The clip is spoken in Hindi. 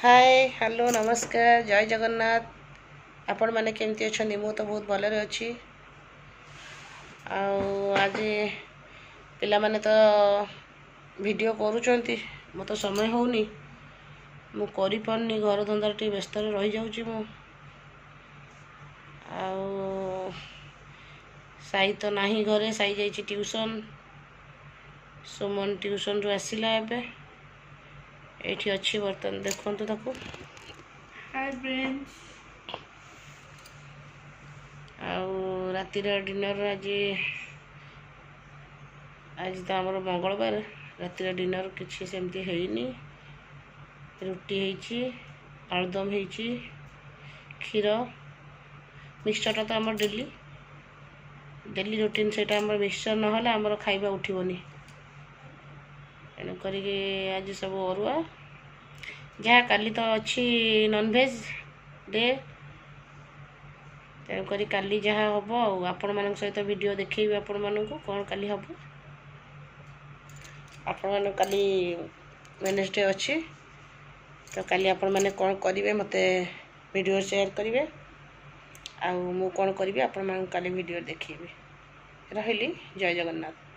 हाय हेलो नमस्कार जय जगन्नाथ। आपण मैंने केमती अच्छा मु तो बहुत भलरे अच्छी। आज पिला माने तो वीडियो करूचंती मो तो समय होनी मु करि पारनी घर धंदा टी व्यस्त रही जाउची मु साई तो नाही घरे साई जाइची ट्यूशन सुमन ट्यूशन रु आसिला एबे एठी अच्छी बर्तन देखंतु ताको। Hi friends. रातिर डिनर आज तो आमर मंगलवार रातिर डिनर किसी सेमती हैनी। रुटी हैची आलुदम हैची क्षीर मिक्सचर तो आमर डेली डेली रूटीन सेटा आमर मिक्सचर नहले आमर खाइबा उठिबनी तेणुक आज सब अरुआ जहाँ काली तो अच्छी नॉनवेज डे तेणुक काली जहाँ हम आपण मान सहित वीडियो देखी आपण मानू कौन काली हम आपण मान काली वेडनेसडे अच्छी तो काली आपण मैंने कौन करेंगे मत वीडियो शेयर करेंगे आउ मु कौन करी आपण मान काली वीडियो देखी रही। जय जगन्नाथ।